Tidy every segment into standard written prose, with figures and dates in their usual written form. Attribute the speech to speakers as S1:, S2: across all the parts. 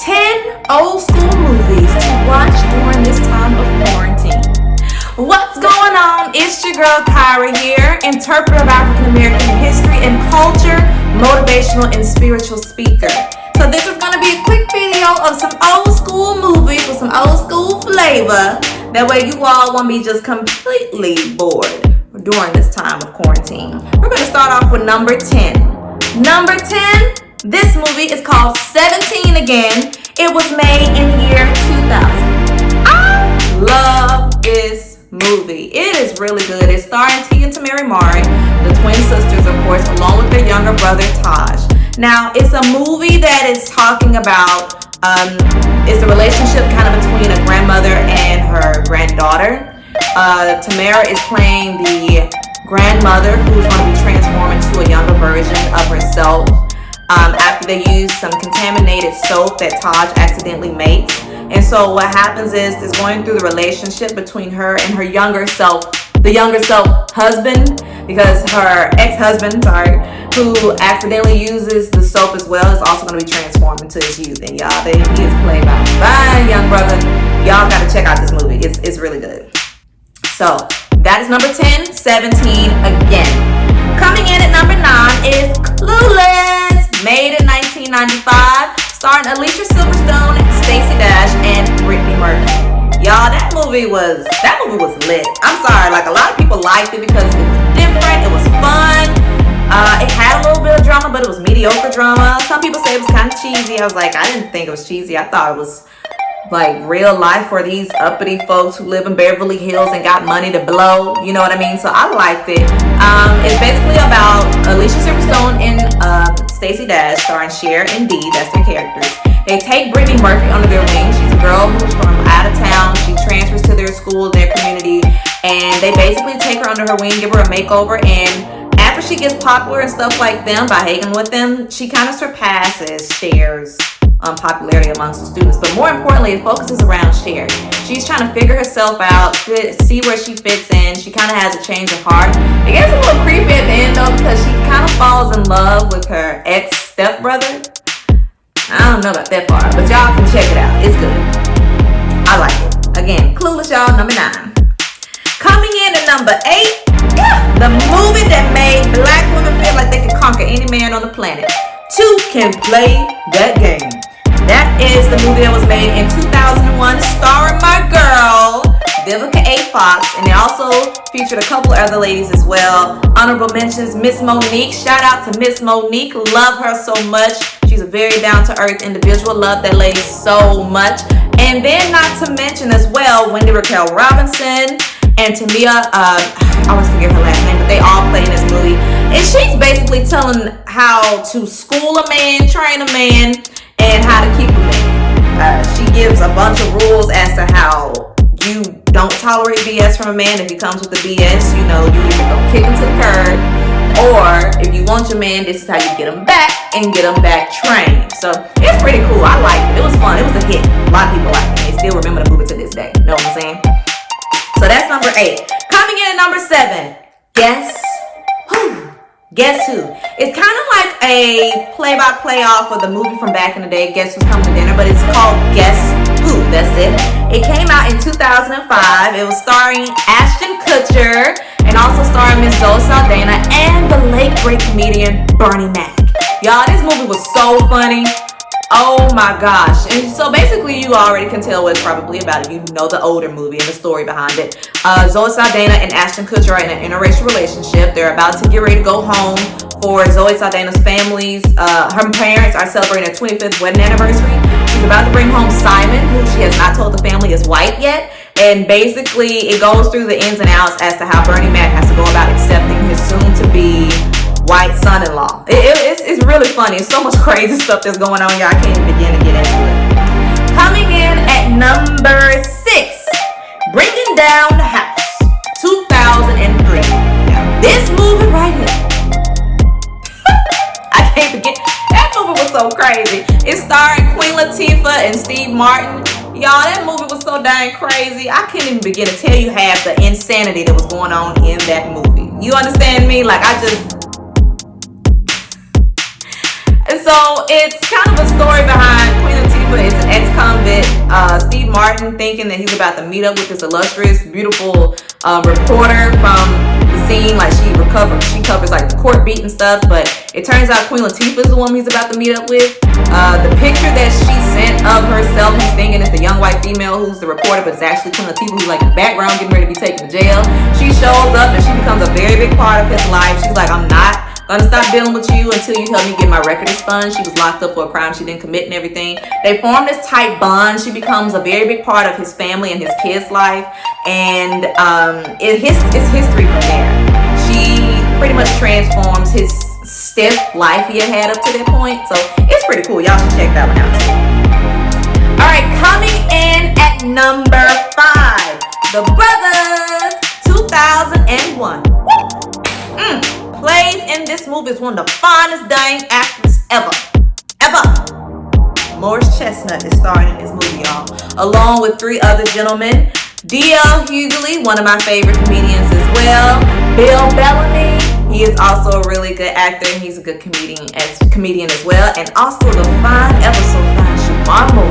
S1: 10 old school movies to watch during this time of quarantine. What's going on? It's your girl Kyra here, interpreter of African American history and culture, motivational and spiritual speaker. So this is going to be a quick video of some old school movies with some old school flavor. That way you all won't be just completely bored during this time of quarantine. We're going to start off with number 10. Number 10, this movie is called 17 Again. It was made in the year 2000. I love this movie. It is really good. It's starring Tia and Tamera Mowry, the twin sisters, of course, along with their younger brother, Taj. Now, it's a movie that is talking about, it's the relationship kind of between a grandmother and her granddaughter. Tamera is playing the grandmother who's going to be transformed into a younger version of herself after they use some contaminated soap that Taj accidentally makes. And so what happens is going through the relationship between her and her younger self, the younger self husband, because her ex-husband, who accidentally uses the soap as well, is also going to be transformed into his youth. And y'all, he is played by a fine young brother. Y'all got to check out this movie. It's really good. So that is number 10, 17 Again. Coming in at number 9 is Clueless, made in 1995, starring Alicia Silverstone, Stacey Dash, and Brittany Murphy. Y'all, that movie was lit. I'm sorry, like a lot of people liked it because it was different, it was fun. It had a little bit of drama, but it was mediocre drama. Some people say it was kind of cheesy. I was like, I didn't think it was cheesy. I thought it was like real life for these uppity folks who live in Beverly Hills and got money to blow. You know what I mean? So I liked it. It's basically about Alicia Silverstone and Stacey Dash, starring Cher and Dee. That's their characters. They take Brittany Murphy under their wing. She's a girl who's from out of town. She transfers to their school, their community, and they basically take her under her wing, give her a makeover, and after she gets popular and stuff like them by hanging with them, she kind of surpasses Cher's popularity amongst the students. But more importantly, it focuses around Cher. She's trying to figure herself out, see where she fits in. She kind of has a change of heart. It gets a little creepy at the end though, because she kind of falls in love with her ex-stepbrother. I don't know about that part, but y'all can check it out. It's good. I like it. Again, Clueless, y'all, number 9. Coming in at number 8, the movie that made black women feel like they can conquer any man on the planet. 2 can play that game. That is the movie that was made in 2001, starring my girl, Vivica A. Fox, and it also featured a couple other ladies as well. Honorable mentions, Miss Monique. Shout out to Miss Monique. Love her so much. She's a very down-to-earth individual. Love that lady so much. And then not to mention as well, Wendy Raquel Robinson and Tamia, I always forget her last name, but they all play in this movie. And she's basically telling how to school a man, train a man, and how to keep a man. She gives a bunch of rules as to how you don't tolerate BS from a man. If he comes with the BS, you know, you either gonna kick him to the curb, or if you want your man, this is how you get him back and get him back trained. So it's pretty cool. I liked it. It was fun. It was a hit. A lot of people like it. They still remember the movie to this day. Know what I'm saying? So that's number 8. Coming in at number 7, Guess Who? Guess Who? It's kind of like a play-by-play off of the movie from back in the day, Guess Who's Coming to Dinner, but it's called Guess Who. That's it. It came out in 2005. It was starring Ashton Kutcher and also starring Miss Zoe Saldana and the late great comedian Bernie Mac. Y'all, this movie was so funny. Oh my gosh. And so basically you already can tell what it's probably about if you know the older movie and the story behind it. Zoe Saldana and Ashton Kutcher are in an interracial relationship. They're about to get ready to go home for Zoe Saldana's family's, her parents are celebrating their 25th wedding anniversary. She's about to bring home Simon, who she has not told the family is white yet. And basically it goes through the ins and outs as to how Bernie Mac has to go about accepting his soon-to-be white son-in-law. It's really funny. It's so much crazy stuff that's going on, y'all. I can't even begin to get into it. Coming in at number 6, Bringing Down the House, 2003. Now, this movie right here, I can't begin. That movie was so crazy. It's starring Queen Latifah and Steve Martin. Y'all, that movie was so dang crazy. I can't even begin to tell you half the insanity that was going on in that movie. You understand me? Like, and so it's kind of a story behind Queen Latifah It's an ex-convict, Steve Martin, thinking that he's about to meet up with this illustrious, beautiful reporter from the scene. Like she covers like the court beat and stuff. But it turns out Queen Latifah is the woman he's about to meet up with. The picture that she sent of herself, he's thinking it's the young white female who's the reporter, but it's actually Queen Latifah who's like in the background getting ready to be taken to jail. She shows up and she becomes a very big part of his life. She's like, I'm not gonna stop dealing with you until you help me get my record expunged. She was locked up for a crime she didn't commit and everything. They form this tight bond. She becomes a very big part of his family and his kids' life, and it's history from there. She pretty much transforms his stiff life he had up to that point. So it's pretty cool. Y'all should check that one out too. All right, coming in at number 5, The Brothers, 2001. Plays in this movie is one of the finest dang actors ever. Morris Chestnut is starring in this movie, y'all, along with 3 other gentlemen. D.L. Hughley, one of my favorite comedians as well. Bill Bellamy, he is also a really good actor. He's a good comedian as well. And also the ever so fine Shemar Moore.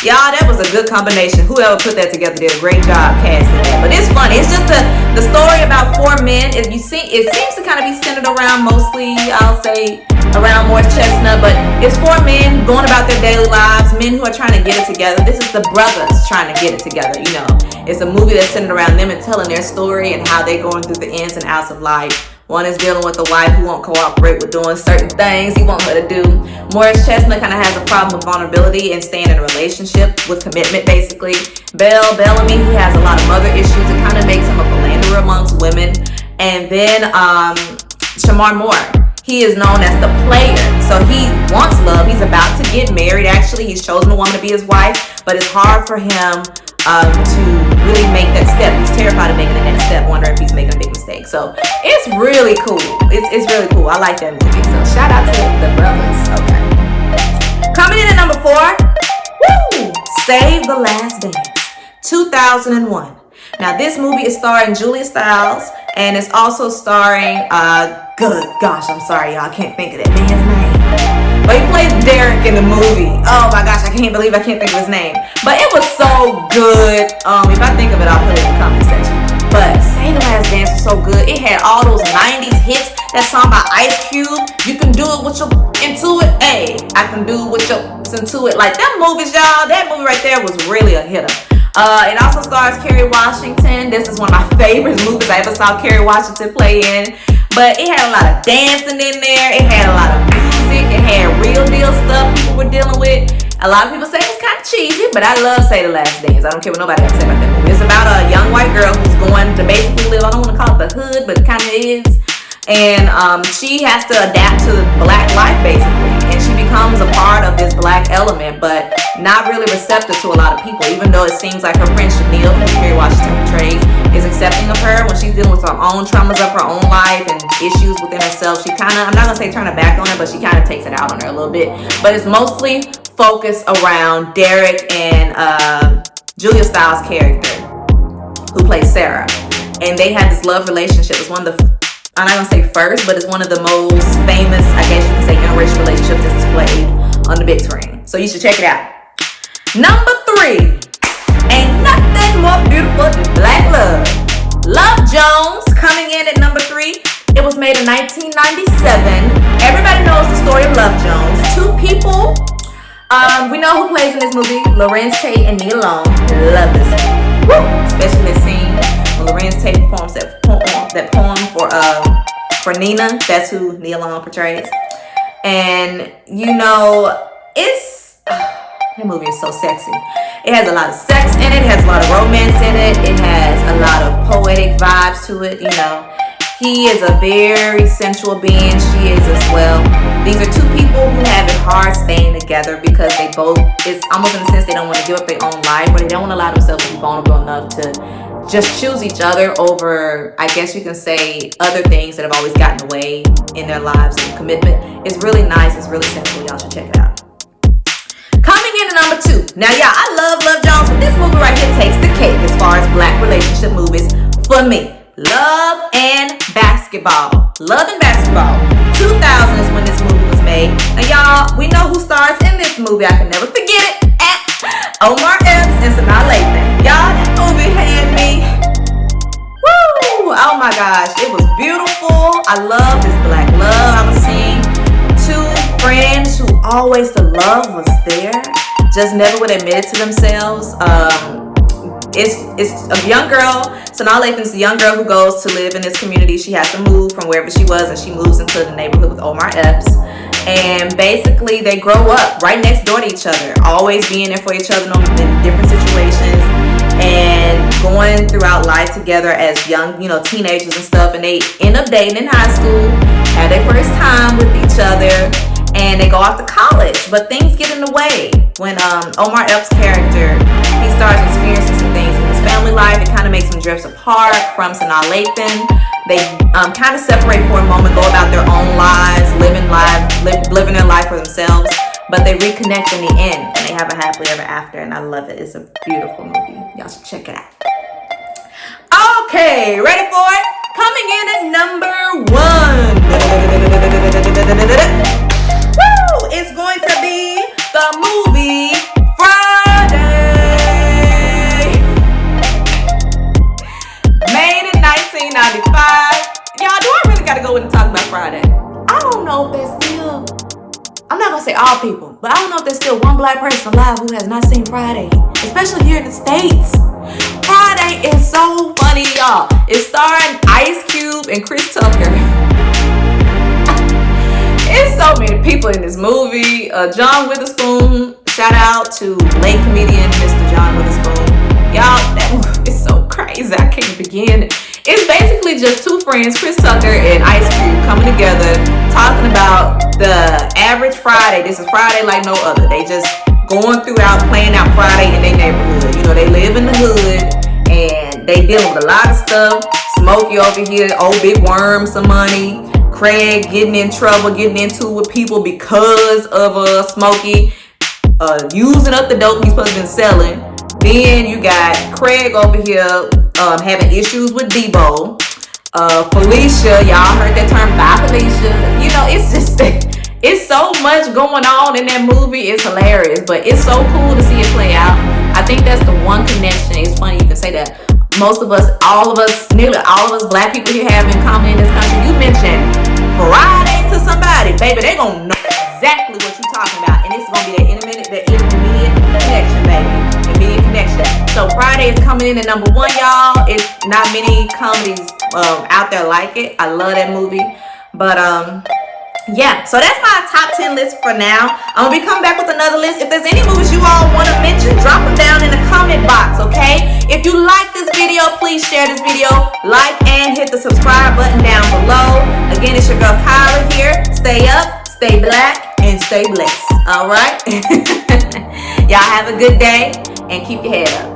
S1: Y'all, that was a good combination. Whoever put that together did a great job casting that. But it's funny. It's just the story about 4 men. It seems to kind of be centered around mostly, I'll say, around Morris Chestnut. But it's 4 men going about their daily lives, men who are trying to get it together. This is the brothers trying to get it together, you know. It's a movie that's centered around them and telling their story and how they're going through the ins and outs of life. One is dealing with a wife who won't cooperate with doing certain things he won't let her do. Morris Chestnut kind of has a problem with vulnerability and staying in a relationship with commitment, basically. Bill Bellamy, he has a lot of mother issues. It kind of makes him a philanderer amongst women. And then Shemar Moore, he is known as the player. So he wants love. He's about to get married, actually. He's chosen a woman to be his wife, but it's hard for him to really make that step. He's terrified of making the next step, wondering if he's making a big mistake. So it's really cool. It's really cool. I like that movie. So shout out to the brothers. Okay. Coming in at number 4, Save the Last Dance, 2001. Now this movie is starring Julia Stiles, and it's also starring good gosh, I'm sorry y'all, I can't think of that man's name. But he plays Derek in the movie. Oh my gosh, I can't believe I can't think of his name. But it was so good. If I think of it, I'll put it in the comment section. But Save the Last Dance was so good. It had all those 90s hits. That song by Ice Cube. You can do it with your into it. Hey, I can do it with your into it. Like them movies, y'all. That movie right there was really a hitter. It also stars Kerry Washington. This is one of my favorite movies I ever saw Kerry Washington play in. But it had a lot of dancing in there. It had a lot of music. It had real deal stuff people were dealing with. A lot of people say it's kind of cheesy, but I love Save the Last Dance. I don't care what nobody else say about that movie. It's about a young white girl who's going to basically live, I don't want to call it the hood, but it kind of is. And she has to adapt to black life, basically. And she becomes a part of this black element, but not really receptive to a lot of people, even though it seems like her friend Chanel, who Kerry Washington portrays, is accepting of her. When she's dealing with her own traumas of her own life and issues within herself, she kind of, I'm not going to say turn her back on her, but she kind of takes it out on her a little bit. But it's mostly focused around Derek and Julia Stiles' character, who plays Sarah. And they had this love relationship. It's one of the, I'm not going to say first, but it's one of the most famous, I guess you can say, interracial relationships that's displayed on the big screen. So you should check it out. Number 3. Ain't nothing more beautiful than black love. Love Jones, coming in at number 3. It was made in 1997. Everybody knows the story of Love Jones. 2 people. We know who plays in this movie. Lorenz Tate and Nia Long. Love this movie. Woo! Especially this scene when Lorenz Tate performs that poem for Nina. That's who Nia Long portrays. And you know, that movie is so sexy. It has a lot of sex in it. It has a lot of romance in it. It has a lot of poetic vibes to it, you know. He is a very sensual being. She is as well. These are 2 people who have it hard staying together because they both, it's almost in a sense they don't want to give up their own life, or they don't allow themselves to be vulnerable enough to just choose each other over, I guess you can say, other things that have always gotten in the way in their lives. And commitment is really nice. It's really sensual. Y'all should check it out. Coming in at number 2. Now, y'all, I love Love Jones, but this movie right here takes the cake as far as black relationship movies for me. Love and Basketball. Love and Basketball. 2000 is when this movie was made. okay? Now, y'all, we know who stars in this movie. I can never forget it. Omar Epps and Sanaa Lathan. Y'all, that movie had me. Woo! Oh my gosh, it was beautiful. I love this black love I was seeing. Two friends who always the love was there, just never would admit it to themselves. It's a young girl. Sanaa Lathan's the young girl who goes to live in this community. She has to move from wherever she was, and she moves into the neighborhood with Omar Epps. And basically, they grow up right next door to each other, always being there for each other in different situations, and going throughout life together as young, teenagers and stuff. And they end up dating in high school, have their first time with each other, and they go off to college. But things get in the way when Omar Epps' character, he starts experiencing some things in his family life. It kind of makes him drift apart from Sanaa Lathan. They kind of separate for a moment, go about their own lives, living their life for themselves, but they reconnect in the end, and they have a happily ever after, and I love it. It's a beautiful movie. Y'all should check it out. Okay, ready for it? Coming in at number 1. Woo! It's going to be the movie Friday. Made in 1995. Y'all, do I really gotta go in and talk about Friday? I don't know if there's still, I'm not gonna say all people, but I don't know if there's still one black person alive who has not seen Friday, especially here in the States. Friday is so funny, y'all. It's starring Ice Cube and Chris Tucker. It's so many people in this movie. John Witherspoon, shout out to late comedian Mr. John Witherspoon. Y'all, that movie is so crazy. I can't begin. It's basically just two friends, Chris Tucker and Ice Cube, coming together, talking about the average Friday. This is Friday like no other. They just going throughout, playing out Friday in their neighborhood. They live in the hood, and they dealing with a lot of stuff. Smokey over here, old big worm some money. Craig getting in trouble, getting into with people because of Smokey using up the dope he's supposed to been selling. Then you got Craig over here having issues with Debo. Felicia, y'all heard that term, bye Felicia. It's just, it's so much going on in that movie. It's hilarious, but it's so cool to see it play out. I think that's the one connection. It's funny you can say that. Most of us, nearly all of us black people here have in common in this country. You mentioned Friday to somebody, baby, they gonna know exactly what you're talking about. And it's gonna be that immediate connection, baby. Immediate connection. So Friday is coming in at number 1, y'all. It's not many comedies out there like it. I love that movie. But yeah, so that's my top 10 list for now. I'm gonna be coming back with another list. If there's any movies you all want to mention, drop them down in the comment box, okay? If you like this video, please share this video, like and hit the subscribe button down below. Again, it's your girl Kyra here. Stay up, stay black, and stay blessed. All right? Y'all have a good day and keep your head up.